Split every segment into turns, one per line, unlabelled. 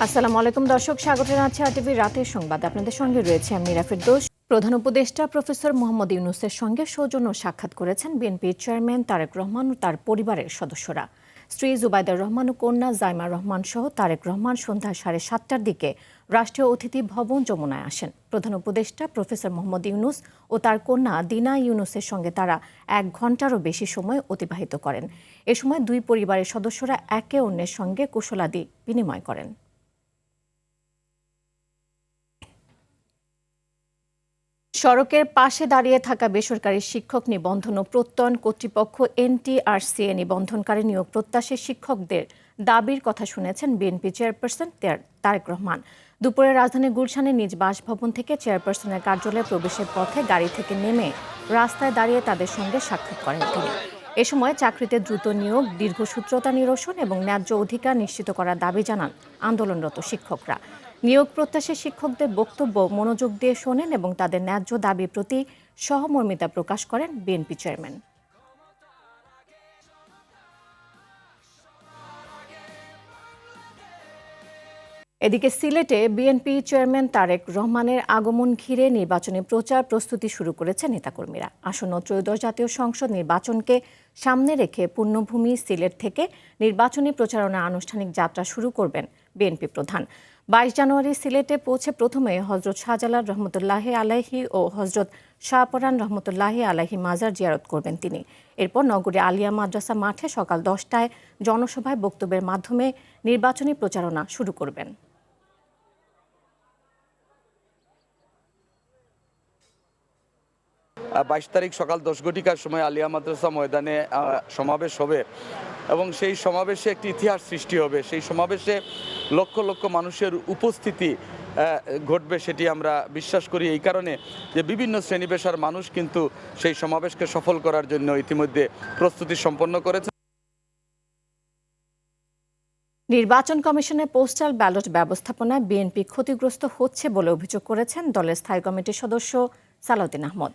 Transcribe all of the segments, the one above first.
আসসালামু আলাইকুম দর্শক, স্বাগত জানাচ্ছি আরটিভি রাতের সংবাদ। আপনাদের সঙ্গে রয়েছে আমি ফেরদৌস। প্রধান উপদেষ্টা প্রফেসর মোহাম্মদ ইউনূসের সঙ্গে সৌজন্য সাক্ষাৎ করেছেন বিএনপির চেয়ারম্যান তারেক রহমান ও তার পরিবারের সদস্যরা। স্ত্রী জুবাইদা রহমান ও কন্যা জাইমা রহমান সহ তারেক রহমান সন্ধ্যা 7:30টার দিকে রাষ্ট্রীয় অতিথি ভবন যমুনায় আসেন। প্রধান উপদেষ্টা প্রফেসর মোহাম্মদ ইউনূস ও তার কন্যা দিনা ইউনূসের সঙ্গে তারা 1 ঘণ্টারও বেশি সময় অতিবাহিত করেন। এ সময় দুই পরিবারের সদস্যরা একে অন্যের সঙ্গে কুশলাদি বিনিময় করেন। সড়কের পাশে দাঁড়িয়ে থাকা বেসরকারি শিক্ষক নিবন্ধন ও প্রত্যয়ন কর্তৃপক্ষ এনটিআরসিএ নিবন্ধনকারী নিয়োগ প্রত্যাশী শিক্ষকদের দাবির কথা শুনেছেন বিএনপি চেয়ারপারসন তারেক রহমান। দুপুরে রাজধানীর গুলশানে নিজ বাসভবন থেকে চেয়ারপারসনের কার্যালয়ে প্রবেশের পথে গাড়ি থেকে নেমে রাস্তায় দাঁড়িয়ে তাদের সঙ্গে সাক্ষাৎ করেন তিনি। এ সময় চাকরিতে দ্রুত নিয়োগ, দীর্ঘসূত্রতা নিরসন এবং ন্যায্য অধিকার নিশ্চিত করার দাবি জানান আন্দোলনরত শিক্ষকরা। নিয়োগ প্রত্যাশী শিক্ষকদের বক্তব্য মনোযোগ দিয়ে শোনেন এবং তাদের ন্যায্য দাবির প্রতি সহমর্মিতা প্রকাশ করেন বিএনপি চেয়ারম্যান। এদিকে সিলেটে বিএনপি চেয়ারম্যান তারেক রহমানের আগমন ঘিরে নির্বাচনী প্রচার প্রস্তুতি শুরু করেছে নেতাকর্মীরা। আসন্ন ত্রয়োদশ জাতীয় সংসদ নির্বাচনকে সামনে রেখে পুণ্যভূমি সিলেট থেকে নির্বাচনী প্রচারণা আনুষ্ঠানিক যাত্রা শুরু করবেন বিএনপি প্রধান। 22 জানুয়ারি সিলেটে পৌঁছে প্রথমে হজরত শাহজালাল রহমতুল্লাহি আলাইহি ও হজরত শাহপরান রহমতুল্লাহি আলাইহি মাজার জিয়ারত করবেন তিনি। এরপর নগরী আলিয়া মাদ্রাসা মাঠে সকাল 10টায় জনসভায় বক্তব্যের মাধ্যমে নির্বাচনী প্রচারণা শুরু করবেন।
22 তারিখ সকাল 10 ঘটিকার সময় আলিয়া মাদ্রাসা ময়দানে সমাবেশ হবে এবং সেই সমাবেশে একটি ইতিহাস সৃষ্টি হবে। সেই সমাবেশে লক্ষ লক্ষ মানুষের উপস্থিতি ঘটবে, সেটি আমরা বিশ্বাস করি। এই কারণে যে বিভিন্ন শ্রেণী পেশার মানুষ কিন্তু সেই সমাবেশকে সফল করার জন্য ইতিমধ্যে প্রস্তুতি সম্পন্ন করেছে।
নির্বাচন কমিশনের পোস্টাল ব্যালট ব্যবস্থাপনায় বিএনপি ক্ষতিগ্রস্ত হচ্ছে বলে অভিযোগ করেছেন দলের স্থায়ী কমিটির সদস্য সালাউদ্দিন আহমদ।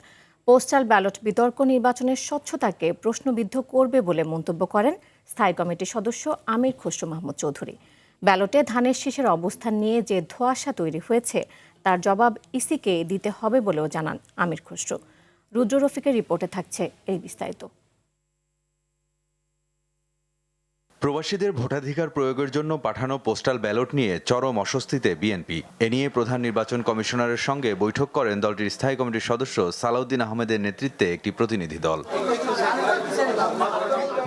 পোস্টাল ব্যালট বিতর্ক নির্বাচনের স্বচ্ছতাকে প্রশ্নবিদ্ধ করবে বলে মন্তব্য করেন স্থায়ী কমিটির সদস্য আমির খসরু মাহমুদ চৌধুরী। ব্যালটে ধানের শীষের অবস্থান নিয়ে যে ধোঁয়াশা তৈরি হয়েছে তার জবাব ইসিকে দিতে হবে বলেও জানান আমির খসরু। রুদ্র রফিকের রিপোর্টে থাকছে এই বিস্তারিত।
প্রবাসীদের ভোটাধিকার প্রয়োগের জন্য পাঠানো পোস্টাল ব্যালট নিয়ে চরম অস্বস্তিতে বিএনপি। এ নিয়ে প্রধান নির্বাচন কমিশনারের সঙ্গে বৈঠক করেন দলটির স্থায়ী কমিটির সদস্য সালাউদ্দিন আহমেদের নেতৃত্বে একটি প্রতিনিধি দল।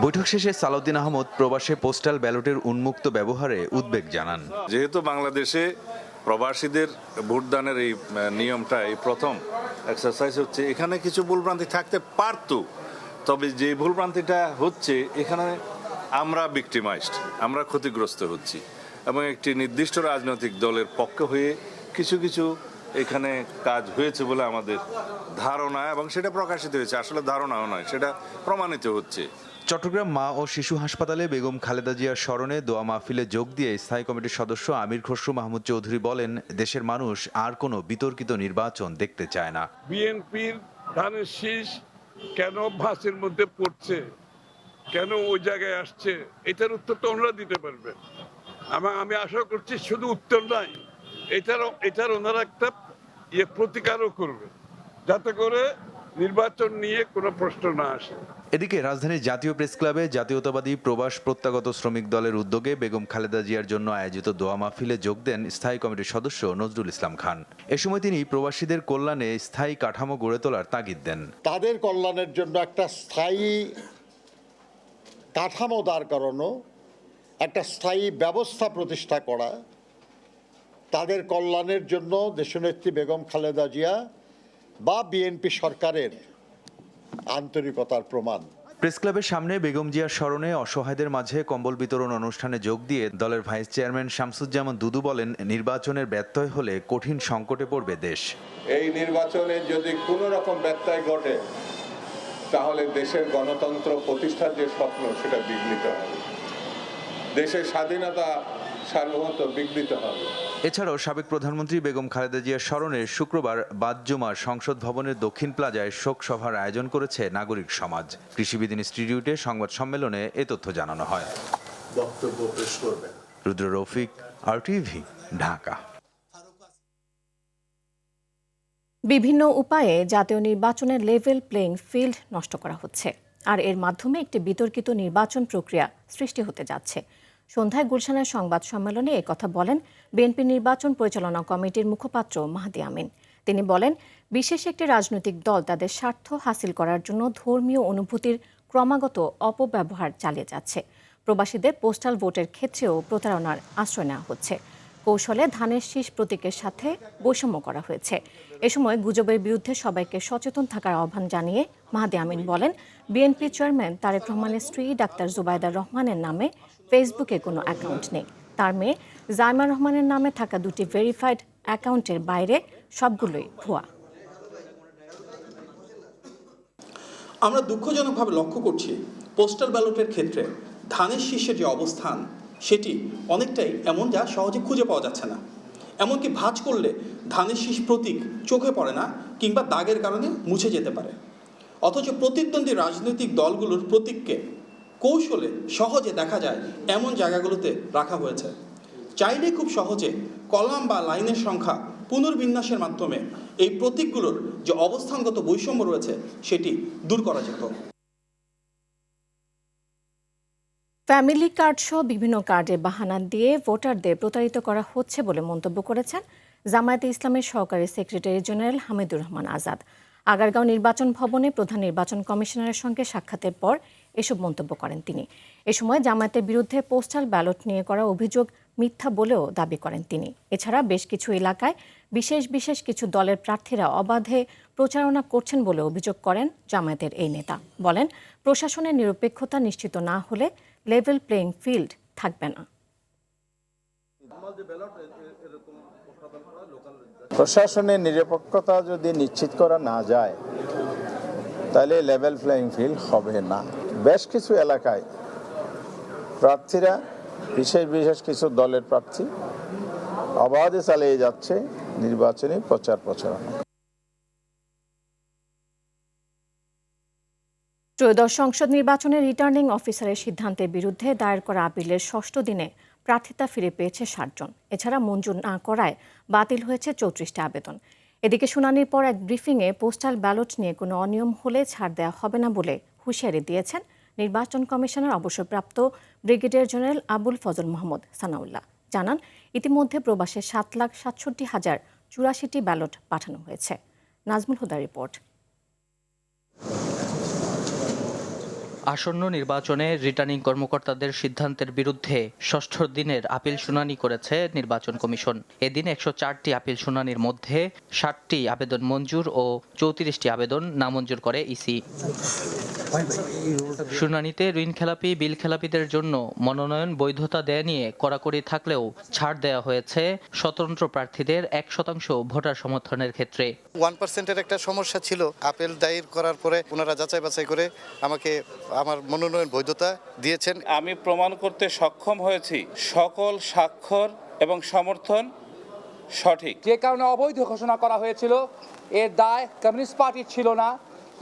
বৈঠক শেষে সালাউদ্দিন আহমদ প্রবাসে পোস্টাল ব্যালটের উন্মুক্ত ব্যবহারে উদ্বেগ জানান।
যেহেতু বাংলাদেশে প্রবাসীদের ভোটদানের এই নিয়মটা এই প্রথম এক্সারসাইজ হচ্ছে, এখানে কিছু ভুলভ্রান্তি থাকতে পারত, তবে যে ভুলভ্রান্তিটা হচ্ছে এখানে আমরা ভিক্টিমাইজড, আমরা ক্ষতিগ্রস্ত হচ্ছি এবং একটি নির্দিষ্ট রাজনৈতিক দলের পক্ষ হয়ে কিছু কিছু এখানে কাজ হয়েছে বলে আমাদের ধারণা, এবং সেটা প্রকাশিত হয়েছে। আসলে ধারণাও নয়, সেটা প্রমাণিত হচ্ছে।
চট্টগ্রাম মা ও শিশু হাসপাতালে বেগম খালেদা জিয়ার স্মরণে দোয়া মাহফিলে যোগ দিয়ে স্থায়ী কমিটির সদস্য আমির খসরু মাহমুদ চৌধুরী বলেন, দেশের মানুষ আর কোনো বিতর্কিত নির্বাচন দেখতে চায় না।
বিএনপির ধানের শীষ কেন ভাসের মধ্যে পড়ছে, কেন ওই জায়গায় আসছে, এটার উত্তর তো ওনারা দিতে পারবেন। আমি আশা করছি শুধু উত্তর নাই, এটার ওনারা একটা প্রতিকারও করবে, যাতে করে নির্বাচন নিয়ে কোনো প্রশ্ন না আসে।
এদিকে রাজধানীর জাতীয় প্রেস ক্লাবে জাতীয়তাবাদী প্রবাস প্রত্যাগত শ্রমিক দলের উদ্যোগে বেগম খালেদা জিয়ার জন্য আয়োজিত দোয়া মাহফিলে যোগ দেন স্থায়ী কমিটির সদস্য নজরুল ইসলাম খান। এ সময় তিনি প্রবাসীদের কল্যাণে স্থায়ী কাঠামো গড়ে তোলার তাগিদ দেন।
তাদের কল্যাণের জন্য একটা স্থায়ী কাঠামো দাঁড় করানো, একটা স্থায়ী ব্যবস্থা প্রতিষ্ঠা করা, তাদের কল্যাণের জন্য দেশনেত্রী বেগম খালেদা জিয়া বা বিএনপি সরকারের আন্তরিকতার প্রমাণ।
প্রেস ক্লাবের সামনে বেগম জিয়ার স্মরণে অসহায়দের মাঝে কম্বল বিতরণ অনুষ্ঠানে যোগ দিয়ে দলের ভাইস চেয়ারম্যান শামসুজ্জামান দুদু বলেন, নির্বাচনের ব্যত্যয় হলে কঠিন সংকটে পড়বে দেশ।
এই নির্বাচনে যদি কোনো রকম ব্যত্যয় ঘটে তাহলে দেশের গণতন্ত্র প্রতিষ্ঠার যে স্বপ্ন সেটা বিঘ্নিত হবে, দেশের স্বাধীনতা সার্বভৌমত্ব বিঘ্নিত হবে।
এছাড়াও সাবেক প্রধানমন্ত্রী বেগম খালেদা জিয়ার স্মরণে শুক্রবার বাদ-জুমার সংসদ ভবনের দক্ষিণ প্লাজায় শোক সভার আয়োজন করেছে নাগরিক সমাজ। কৃষিবিদ ইনস্টিটিউটে সংবাদ সম্মেলনে এ তথ্য জানানো হয়।
বক্তব্য পেশ করবেন
রুদ্র রফিক, RTV, ঢাকা।
বিভিন্ন উপায়ে জাতীয় নির্বাচনের লেভেল প্লেইং ফিল্ড নষ্ট করা হচ্ছে, আর এর মাধ্যমে একটি বিতর্কিত নির্বাচন প্রক্রিয়া সৃষ্টি হতে যাচ্ছে। সন্ধ্যায় গুলশানের সংবাদ সম্মেলনে একথা বলেন বিএনপি নির্বাচন পরিচালনা কমিটির মুখপাত্র মাহদি আমিন। তিনি বলেন, বিশেষ একটি রাজনৈতিক দল তাদের স্বার্থ হাসিল করার জন্য ধর্মীয় অনুভূতির ক্রমাগত অপব্যবহার চালিয়ে যাচ্ছে। প্রবাসীদের পোস্টাল ভোটের ক্ষেত্রেও প্রতারণার আশ্রয় নেওয়া হচ্ছে। কৌশলে ধানের শীষ প্রতীকের সাথে বৈষম্য করা হয়েছে। এ সময় গুজবের বিরুদ্ধে সবাইকে সচেতন থাকার আহ্বান জানিয়ে মাহদি আমিন বলেন, বিএনপি চেয়ারম্যান তারেক রহমানের স্ত্রী ডাক্তার জুবাইদা রহমানের নামে ফেসবুকে কোনো অ্যাকাউন্ট নেই। তার মেয়ে জাইমা রহমানের নামে থাকা দুটি ভেরিফাইড অ্যাকাউন্টের বাইরে সবগুলোই ভুয়া।
আমরা দুঃখজনকভাবে লক্ষ্য করছি, পোস্টাল ব্যালটের ক্ষেত্রে ধানের শীর্ষের যে অবস্থান সেটি অনেকটাই এমন যা সহজে খুঁজে পাওয়া যাচ্ছে না। এমনকি ভাঁজ করলে ধানের শীষ প্রতীক চোখে পড়ে না কিংবা দাগের কারণে মুছে যেতে পারে। অথচ প্রতিদ্বন্দ্বী রাজনৈতিক দলগুলোর প্রতীককে কৌশলে সহজে দেখা যায় এমন জায়গাগুলোতে রাখা হয়েছে। চাইলে খুব সহজে কলাম বা লাইনের সংখ্যা পুনর্বিন্যাসের মাধ্যমে এই প্রতীকগুলোর যে অবস্থানগত বৈষম্য রয়েছে সেটি দূর করা যেত।
ফ্যামিলি কার্ড সহ বিভিন্ন কার্ডের বাহানা দিয়ে ভোটারদের প্রতারিত করা হচ্ছে বলে মন্তব্য করেছেন জামায়াতে ইসলামের সহকারী সেক্রেটারি জেনারেল হামিদুর রহমান আজাদ। আগারগাঁও নির্বাচন ভবনে প্রধান নির্বাচন কমিশনারের সঙ্গে সাক্ষাতের পর এসব মন্তব্য করেন তিনি। এ সময় জামায়াতের বিরুদ্ধে পোস্টাল ব্যালট নিয়ে করা অভিযোগ মিথ্যা বলেও দাবি করেন তিনি। এছাড়া বেশ কিছু এলাকায় বিশেষ কিছু দলের প্রার্থীরা অবাধে প্রচারণা করছেন বলে অভিযোগ করেন জামায়াতের এই নেতা। বলেন, প্রশাসনের নিরপেক্ষতা নিশ্চিত না হলে লেভেল প্লেইং ফিল্ড থাকবে না।
প্রশাসনের নিরপেক্ষতা যদি নিশ্চিত করা না যায় তাহলে লেভেল প্লেইং ফিল্ড হবে না। বেশ কিছু এলাকায় প্রার্থীরা বিশেষ কিছু দলের প্রার্থী অবাধে চালিয়ে যাচ্ছে নির্বাচনী প্রচারণা।
ত্রয়োদশ সংসদ নির্বাচনে রিটার্নিং অফিসারের সিদ্ধান্তের বিরুদ্ধে দায়ের করা আপিলের ষষ্ঠ দিনে প্রার্থিতা ফিরে পেয়েছে 60 জন। এছাড়া মঞ্জুর না করায় বাতিল হয়েছে 34টি আবেদন। এদিকে শুনানির পর এক ব্রিফিংয়ে পোস্টাল ব্যালট নিয়ে কোনো অনিয়ম হলে ছাড় দেওয়া হবে না বলে হুঁশিয়ারি দিয়েছেন নির্বাচন কমিশনের অবসরপ্রাপ্ত ব্রিগেডিয়ার জেনারেল আবুল ফজল মোহাম্মদ সানাউল্লাহ। জানান, ইতিমধ্যে প্রবাসে 7,67,084টি ব্যালট পাঠানো হয়েছে। নাজমুল হুদার রিপোর্ট।
আসন্ন নির্বাচনে রিটার্নিং কর্মকর্তাদের সিদ্ধান্তের বিরুদ্ধে ষষ্ঠ দিনের আপিল শুনানি করেছে নির্বাচন কমিশন। এদিন 104টি আপিল শুনানির মধ্যে 60টি আবেদন মঞ্জুর ও 34টি আবেদন নামঞ্জুর করে ইসি। শুনানিতে ঋণ খেলাপি বিল খেলাপিদের জন্য মনোনয়ন বৈধতা দেয়া নিয়ে কড়াকড়ি থাকলেও ছাড় দেওয়া হয়েছে স্বতন্ত্র প্রার্থীদের 1% ভোটার সমর্থনের ক্ষেত্রে।
1%-এর একটা সমস্যা ছিল। আপিল দায়ের করার পরে ওনারা যাচাই বাছাই করে আমাকে আমার মনোনয়ন বৈধতা দিয়েছেন।
আমি প্রমাণ করতে সক্ষম হয়েছি সকল স্বাক্ষর এবং সমর্থন সঠিক।
যে কারণে অবৈধ ঘোষণা করা হয়েছিল এর দায় কমিউনিস্ট পার্টির ছিল না,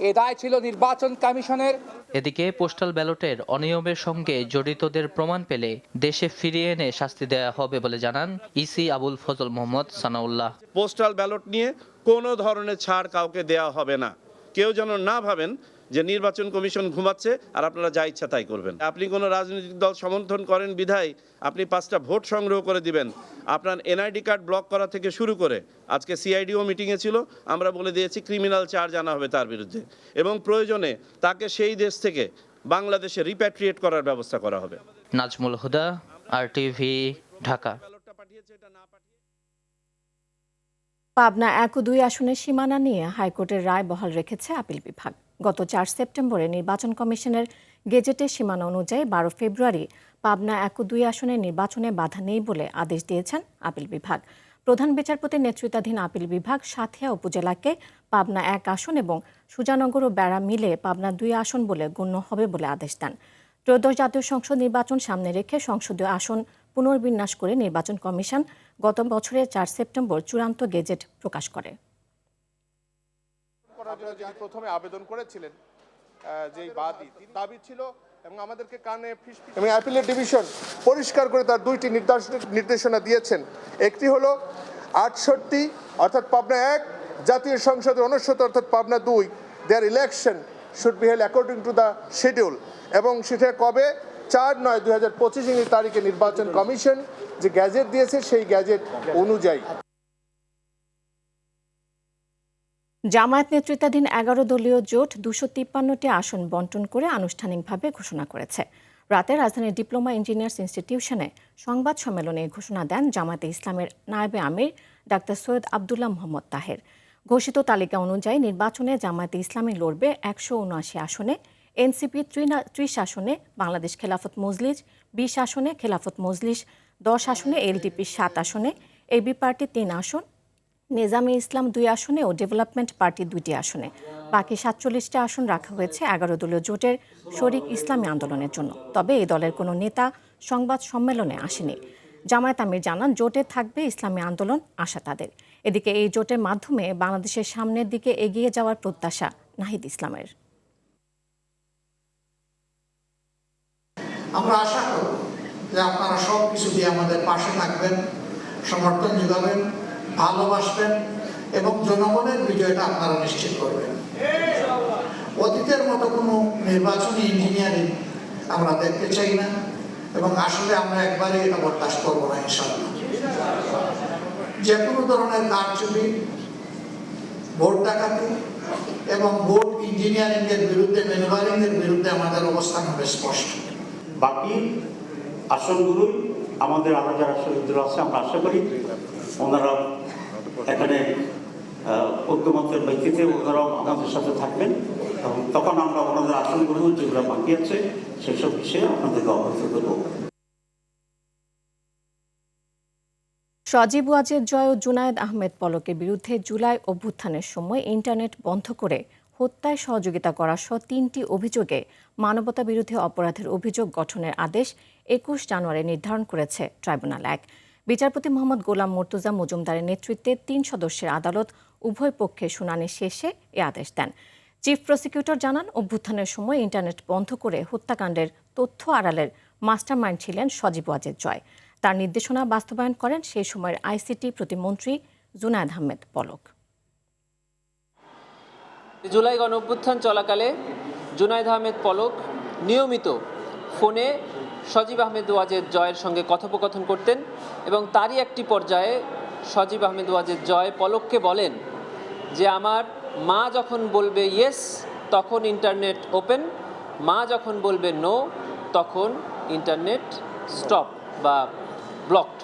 এ দায় ছিল নির্বাচন কমিশনের।
এদিকে পোস্টাল ব্যালটের অনিয়মের সঙ্গে জড়িতদের প্রমাণ পেলে দেশে ফিরিয়ে এনে শাস্তি দেওয়া হবে বলে জানান EC Abul Fazal Mohammad Sanaullah.
Postal ballot নিয়ে কোনো ধরনের ছাড় কাউকে দেওয়া হবে না। কেউ যেন না ভাবেন যে নির্বাচন কমিশন ঘুমাচ্ছে আর আপনারা যা ইচ্ছা তাই করবেন। আপনি কোনো রাজনৈতিক দল সমর্থন করেন বিধায় আপনি 5টা ভোট সংগ্রহ করে দিবেন। আপনার এনআইডি কার্ড ব্লক করা থেকে শুরু করে আজকে সিআইডিও মিটিংয়ে ছিল, আমরা বলে দিয়েছি ক্রিমিনাল চার্জ আনা হবে তার বিরুদ্ধে এবং প্রয়োজনে তাকে সেই দেশ থেকে বাংলাদেশে রিপ্যাট্রিয়েট করার ব্যবস্থা করা হবে।
নাজমুল হুদা, RTV, ঢাকা।
পাবনা 1 ও 2 আসনের সীমানা নিয়ে হাইকোর্টের রায় বহাল রেখেছে আপিল বিভাগ। গত 4 সেপ্টেম্বরে নির্বাচন কমিশনের গেজেটের সীমানা অনুযায়ী 12 ফেব্রুয়ারি পাবনা 1 ও 2 আসনের নির্বাচনে বাধা নেই বলে আদেশ দিয়েছেন আপিল বিভাগ। প্রধান বিচারপতির নেতৃত্বাধীন আপিল বিভাগ সাঁথিয়া উপজেলাকে পাবনা 1 আসন এবং সুজানগর ও বেড়া মিলে পাবনা 2 আসন বলে গণ্য হবে বলে আদেশ দেন। ত্রয়োদশ জাতীয় সংসদ নির্বাচন সামনে রেখে সংসদীয় আসন পুনর্বিন্যাস করে নির্বাচন কমিশন গত বছরের 4 সেপ্টেম্বর চূড়ান্ত গেজেট প্রকাশ করে।
প্রথমে আবেদন করেছিলেন যে দাবি ছিল
এবং আমাদেরকে কানে এবং অ্যাপিলেট ডিভিশন পরিষ্কার করে তার দুইটি নির্দেশনা দিয়েছেন। একটি হলো 68 অর্থাৎ পাবনা 1, জাতীয় সংসদের 69 অর্থাৎ Pabna 2, there election should be held according to the schedule, এবং সেটা কবে 4/9/2025 তারিখে নির্বাচন কমিশন যে গ্যাজেট দিয়েছে সেই গ্যাজেট অনুযায়ী।
জামায়াত নেতৃত্বাধীন 11 দলীয় জোট 253টি আসন বন্টন করে আনুষ্ঠানিকভাবে ঘোষণা করেছে। রাতে রাজধানীর ডিপ্লোমা ইঞ্জিনিয়ার্স ইনস্টিটিউশনে সংবাদ সম্মেলনে ঘোষণা দেন জামায়াতে ইসলামের নায়েবে আমির ডাক্তার সৈয়দ আবদুল্লাহ মোহাম্মদ তাহের। ঘোষিত তালিকা অনুযায়ী নির্বাচনে জামায়াতে ইসলামী লড়বে 179 আসনে, এনসিপি 30 আসনে, বাংলাদেশ খেলাফত মজলিস 20 আসনে, খেলাফত মজলিস 10 আসনে, এলডিপি 7 আসনে, এবি পার্টি 3 আসন, নিজামে ইসলাম 2 আসনে ও ডেভেলপমেন্ট পার্টি 2টি আসনে। বাকি 47টি আসন রাখা হয়েছে 11 দলীয় জোটের শরিক ইসলামী আন্দোলনের জন্য। তবে এই দলের কোনো নেতা সংবাদ সম্মেলনে আসেনি। জামায়াত আমির জানান, জোটে থাকবে ইসলামী আন্দোলন, আশা তাদের। এদিকে এই জোটের মাধ্যমে বাংলাদেশের সামনের দিকে এগিয়ে যাওয়ার প্রত্যাশা নাহিদ ইসলামের।
আমরা আশা করব যে আপনারা সব কিছু দিয়ে আমাদের পাশে থাকবেন, সমর্থন যোগাবেন, ভালোবাসবেন এবং জনগণের বিজয়টা আপনারা নিশ্চিত করবেন। অতীতের মতো কোনো নির্বাচনী ইঞ্জিনিয়ারিং আমরা দেখতে চাই না এবং আসলে আমরা একবারে এটা বরদাস্ত করবো না ইনশাআল্লাহ। যে কোনো ধরনের কারচুপি, ভোট ডাকাতি এবং ভোট ইঞ্জিনিয়ারিং এর বিরুদ্ধে, ম্যানুভারিং এর বিরুদ্ধে আমাদের অবস্থান হবে স্পষ্ট।
বাকি আসনগুলো আমাদের আরো যারা শহীদরা আছে, আমরা আশা করি ওনারা এখানে ঐক্যমত্যের ভিত্তিতে ওনারাও আমাদের সাথে থাকবেন এবং তখন আমরা ওনাদের আসনগুলো যেগুলো বাকি আছে সেসব বিষয়ে আপনাদেরকে অবহিত করব।
সজীব ওয়াজেদ জয় ও জুনায়েদ আহমেদ পলকের বিরুদ্ধে জুলাই অভ্যুত্থানের সময় ইন্টারনেট বন্ধ করে হত্যায় সহযোগিতা করা সহ 3টি অভিযোগে মানবতাবিরোধী অপরাধের অভিযোগ গঠনের আদেশ 21 জানুয়ারি নির্ধারণ করেছে ট্রাইব্যুনাল 1। বিচারপতি মোহাম্মদ গোলাম মর্তুজা মজুমদারের নেতৃত্বে 3 সদস্যের আদালত উভয় পক্ষের শুনানি শেষে এ আদেশ দেন। চিফ প্রসিকিউটর জানান, অভ্যুত্থানের সময় ইন্টারনেট বন্ধ করে হত্যাকাণ্ডের তথ্য আড়ালের মাস্টারমাইন্ড ছিলেন সজীব ওয়াজেদ জয়। তার নির্দেশনা বাস্তবায়ন করেন সেই সময়ের আইসিটি প্রতিমন্ত্রী জুনায়েদ আহমেদ পলক।
জুলাই গণঅভ্যুত্থান চলাকালে জুনায়েদ আহমেদ পলক নিয়মিত ফোনে সজীব আহমেদ ওয়াজেদ জয়ের সঙ্গে কথোপকথন করতেন এবং তারই একটি পর্যায়ে সজীব আহমেদ ওয়াজেদ জয় পলককে বলেন যে আমার মা যখন বলবে ইয়েস তখন ইন্টারনেট ওপেন, মা যখন বলবে নো তখন ইন্টারনেট স্টপ বা ব্লকড।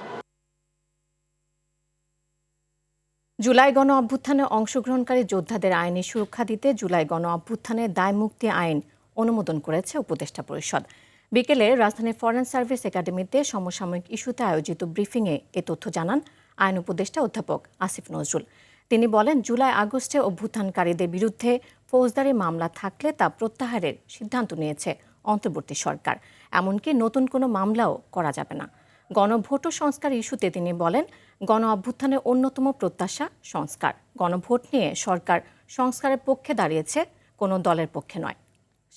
জুলাই গণ অভ্যুত্থানে অংশগ্রহণকারী যোদ্ধাদের আইনি সুরক্ষা দিতে জুলাই গণ অভ্যুত্থানে দায়মুক্তি আইন অনুমোদন করেছে উপদেষ্টা পরিষদ। বিকেলে রাজধানীর ফরেন সার্ভিস একাডেমিতে সমসাময়িক ইস্যুতে আয়োজিত ব্রিফিংয়ে এ তথ্য জানান আইন উপদেষ্টা অধ্যাপক আসিফ নজরুল। তিনি বলেন, জুলাই আগস্টে অভ্যুত্থানকারীদের বিরুদ্ধে ফৌজদারি মামলা থাকলে তা প্রত্যাহারের সিদ্ধান্ত নিয়েছে অন্তর্বর্তী সরকার। এমনকি নতুন কোনো মামলাও করা যাবে না। গণভোট ও সংস্কার ইস্যুতে তিনি বলেন, গণ অভ্যুত্থানের অন্যতম প্রত্যাশা সংস্কার। গণভোট নিয়ে সরকার সংস্কারের পক্ষে দাঁড়িয়েছে, কোনো দলের পক্ষে নয়।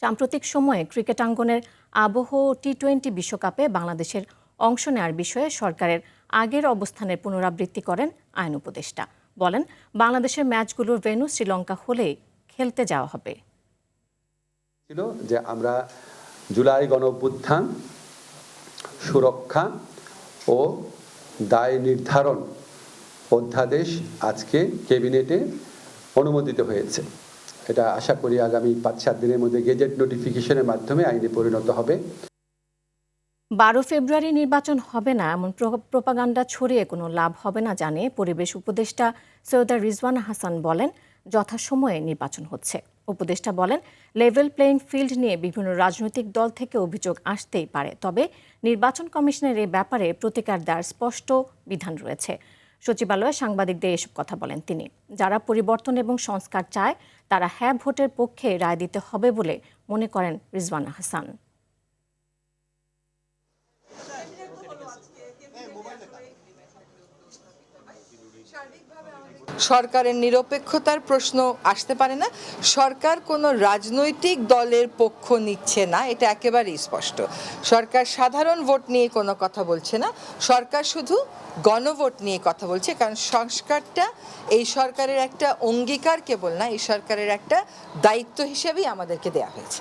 সাম্প্রতিক সময়ে ক্রিকেটাঙ্গনের আবহ টি-20 বিশ্বকাপে বাংলাদেশের অংশ নেওয়ার বিষয়ে সরকারের আগের অবস্থানের পুনরাবৃত্তি করেন আইন উপদেষ্টা। বলেন, বাংলাদেশের ম্যাচগুলোর ভেন্যু শ্রীলঙ্কা হলেই খেলতে যাওয়া হবে।
ছিল যে আমরা জুলাই গণঅভ্যুত্থান সুরক্ষা ও দায় নির্ধারণ অধ্যাদেশ আজকে ক্যাবিনেটে অনুমোদিত হয়েছে। এটা আশা করি আগামী 5-7 দিনের মধ্যে গেজেট নোটিফিকেশনের মাধ্যমে আইনে পরিণত হবে।
12 ফেব্রুয়ারি নির্বাচন হবে না এমন প্রোপাগান্ডা ছড়িয়ে কোনো লাভ হবে না জানিয়ে পরিবেশ উপদেষ্টা সৈয়দা রিজওয়ানা হাসান বলেন, যথাসময়ে নির্বাচন হচ্ছে। উপদেষ্টা বলেন, লেভেল প্লেইং ফিল্ড নিয়ে বিভিন্ন রাজনৈতিক দল থেকে অভিযোগ আসতেই পারে, তবে নির্বাচন কমিশনের এই ব্যাপারে প্রতিকার দেওয়ার স্পষ্ট বিধান রয়েছে। সচিবালয়ে সাংবাদিকদের এসব কথা বলেন তিনি। যারা পরিবর্তন এবং সংস্কার চায় তারা হ্যাঁ ভোটের পক্ষে রায় দিতে হবে বলে মনে করেন রিজওয়ানা হাসান।
সরকারের নিরপেক্ষতার প্রশ্ন আসতে পারে না। সরকার কোনো রাজনৈতিক দলের পক্ষ নিচ্ছে না, এটা একেবারেই স্পষ্ট। সরকার সাধারণ ভোট নিয়ে কোনো কথা বলছে না, সরকার শুধু গণভোট নিয়ে কথা বলছে। কারণ সংস্কারটা এই সরকারের একটা অঙ্গীকার কেবল না, এই সরকারের একটা দায়িত্ব হিসেবেই আমাদেরকে দেয়া হয়েছে।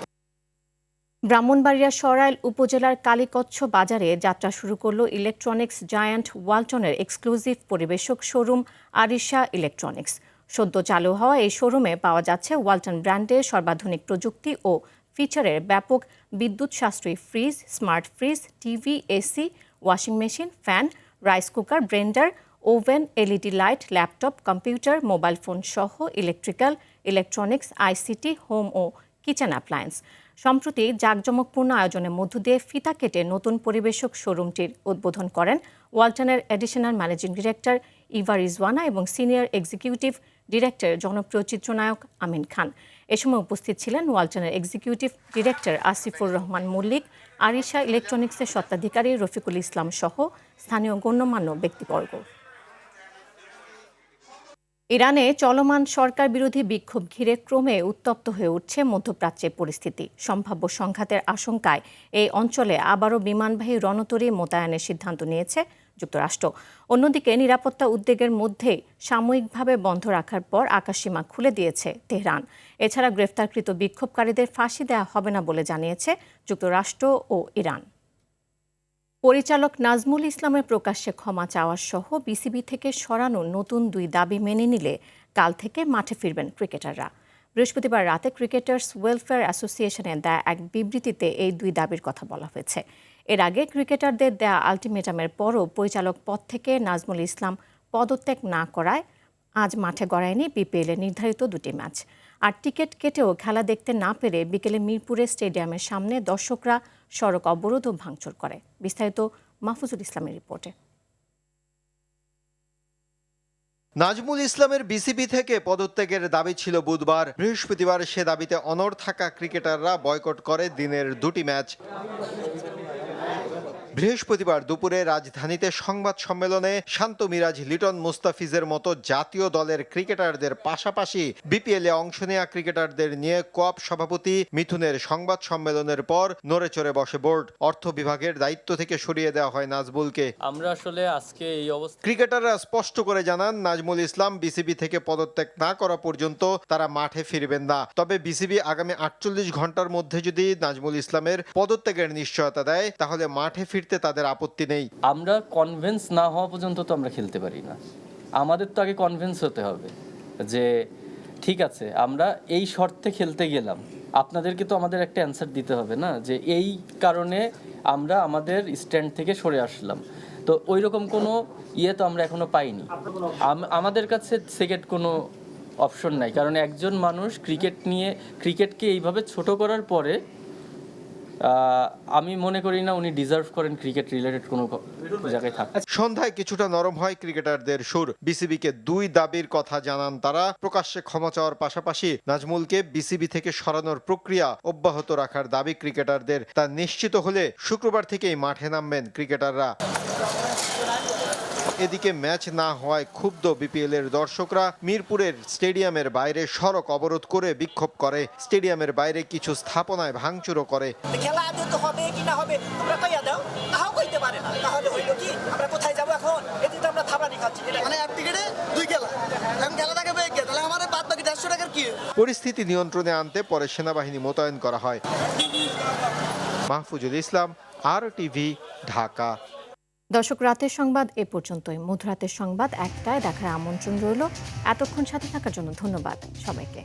ব্রাহ্মণবাড়িয়া সরাইল উপজেলার কালীকচ্ছ বাজারে যাত্রা শুরু করল ইলেকট্রনিক্স জায়ান্ট ওয়ালটনের এক্সক্লুসিভ পরিবেশক শোরুম আরিশা ইলেকট্রনিক্স। সদ্য চালু হওয়া এই শোরুমে পাওয়া যাচ্ছে ওয়ালটন ব্র্যান্ডের সর্বাধুনিক প্রযুক্তি ও ফিচারের ব্যাপক বিদ্যুৎ সাশ্রয়ী fridge, smart fridge, TV, AC, washing machine, fan, rice cooker, Blender, oven, LED light, laptop, computer, mobile phone সহ ইলেকট্রিক্যাল, ইলেকট্রনিক্স, আইসিটি, হোম ও কিচেন অ্যাপ্লায়েন্স। সম্প্রতি জাঁকজমকপূর্ণ আয়োজনের মধ্য দিয়ে ফিতা কেটে নতুন পরিবেশক শোরুমটির উদ্বোধন করেন ওয়ালটনের additional managing director Eva Rizwana এবং সিনিয়র এক্সিকিউটিভ ডিরেক্টর জনপ্রিয় চিত্রনায়ক আমিন খান। এ সময় উপস্থিত ছিলেন ওয়ালটনের এক্সিকিউটিভ ডিরেক্টর আসিফুর রহমান মল্লিক, আরিশা ইলেকট্রনিক্সের স্বত্বাধিকারী রফিকুল ইসলাম সহ স্থানীয় গণ্যমান্য ব্যক্তিবর্গ। ইরানে চলমান সরকার বিরোধী বিক্ষোভ ঘিরে ক্রমে উত্তপ্ত হয়ে উঠছে মধ্যপ্রাচ্যের পরিস্থিতি। সম্ভাব্য সংঘাতের আশঙ্কায় এই অঞ্চলে আবারও বিমানবাহী রণতরী মোতায়েনের সিদ্ধান্ত নিয়েছে যুক্তরাষ্ট্র। অন্যদিকে নিরাপত্তা উদ্বেগের মধ্যেই সাময়িকভাবে বন্ধ রাখার পর আকাশসীমা খুলে দিয়েছে তেহরান। এছাড়া গ্রেফতারকৃত বিক্ষোভকারীদের ফাঁসি দেওয়া হবে না বলে জানিয়েছে যুক্তরাষ্ট্র ও ইরান। পরিচালক নাজমুল ইসলামের প্রকাশ্যে ক্ষমা চাওয়া সহ বিসিবি থেকে সরানোর নতুন 2 দাবি মেনে নিলে কাল থেকে মাঠে ফিরবেন ক্রিকেটাররা। বৃহস্পতিবার রাতে ক্রিকেটার্স ওয়েলফেয়ার অ্যাসোসিয়েশনে দেয়া এক বিবৃতিতে এই 2 দাবির কথা বলা হয়েছে। এর আগে ক্রিকেটারদের দেয়া আলটিমেটামের পরও পরিচালক পদ থেকে নাজমুল ইসলাম পদত্যাগ না করায় আজ মাঠে গড়ায়নি বিপিএলের নির্ধারিত 2টি ম্যাচ। আর টিকিট কেটেও খেলা দেখতে না পেরে বিকেলে মিরপুরের স্টেডিয়ামের সামনে দর্শকরা সড়ক অবরোধ ও ভাঙচুর করে। বিস্তারিত মাহফুজুল ইসলামের রিপোর্টে।
নাজমুল ইসলামের বিসিবি থেকে পদত্যাগের দাবি ছিল বুধবার। বৃহস্পতিবার সে দাবিতে অনড় থাকা ক্রিকেটাররা বয়কট করে দিনের 2টি ম্যাচ। বৃহস্পতিবার দুপুরে রাজধানীতে সংবাদ সম্মেলনে শান্ত মিরাজ, লিটন মুস্তাফিজের মতো জাতীয় দলের ক্রিকেটারদের পাশাপাশি বিপিএলে অংশ নেওয়া ক্রিকেটারদের নিয়ে কোঅপ সভাপতি মিথুনের সংবাদ সম্মেলনের পর নড়েচড়ে বসে বোর্ড। অর্থ বিভাগের দায়িত্ব থেকে সরিয়ে দেওয়া হয় নাজমুলকে।
আমরা আসলে আজকে এই অবস্থা
ক্রিকেটাররা স্পষ্ট করে জানান, নাজমুল ইসলাম বিসিবি থেকে পদত্যাগ না করা পর্যন্ত তারা মাঠে ফিরবেন না। তবে বিসিবি আগামী 48 ঘন্টার মধ্যে যদি নাজমুল ইসলামের পদত্যাগের নিশ্চয়তা দেয় তাহলে মাঠে ফিরতে তাদের আপত্তি নেই।
আমরা কনভিন্স না হওয়া পর্যন্ত তো আমরা খেলতে পারি না। আমাদের তো আগে কনভিন্স হতে হবে যে ঠিক আছে আমরা এই শর্তে খেলতে গেলাম, আপনাদেরকে তো আমাদের একটা অ্যান্সার দিতে হবে না যে এই কারণে আমরা আমাদের স্ট্যান্ড থেকে সরে আসলাম। তো ওই রকম কোনো তো আমরা এখনো পাইনি। আমাদের কাছে সেকেন্ড কোনো অপশন নাই, কারণ একজন মানুষ ক্রিকেটকে এইভাবে ছোট করার পরে আমি মনে করি না উনি ডিজার্ভ করেন ক্রিকেট রিলেটেড কোনো জায়গায় থাকতে।
সন্ধ্যায় কিছুটা নরম হয় ক্রিকেটারদের সুর। বিসিবিকে 2 দাবির কথা জানান তারা। প্রকাশ্যে ক্ষমা চাওয়ার পাশাপাশি নাজমুলকে বিসিবি থেকে সরানোর প্রক্রিয়া অব্যাহত রাখার দাবি ক্রিকেটারদের। তা নিশ্চিত হলে শুক্রবার থেকেই মাঠে নামবেন ক্রিকেটাররা। এদিকে ম্যাচ না হওয়ায় ক্ষুব্ধ বিপিএলের দর্শকরা মিরপুরের স্টেডিয়ামের বাইরে সড়ক অবরোধ করে বিক্ষোভ করে। স্টেডিয়ামের বাইরে কিছু স্থাপনায় ভাঙচুরও করে।
খেলা আদৌ তো হবে কি না হবে তোমরা কইয়া দাও, তাও কইতে পারে না। তাহলে হইল কি আমরা কোথায় যাব এখন? এদিকে তো আমরা থাবড়ানি খাচ্ছি, মানে এক টিকেটে 2 খেলা, এখন খেলা থাকে বেগ গে, তাহলে আমাদের বাদ বাকি 150 টাকার কি?
পরিস্থিতি নিয়ন্ত্রণে আনতে পরে সেনাবাহিনী মোতায়েন করা হয়। মাহফুজুল ইসলাম, RTV, ঢাকা।
দর্শক, রাতের সংবাদ এ পর্যন্তই। মধ্যরাতের সংবাদ 1টায় দেখার আমন্ত্রণ রইল। এতক্ষণ সাথে থাকার জন্য ধন্যবাদ সবাইকে।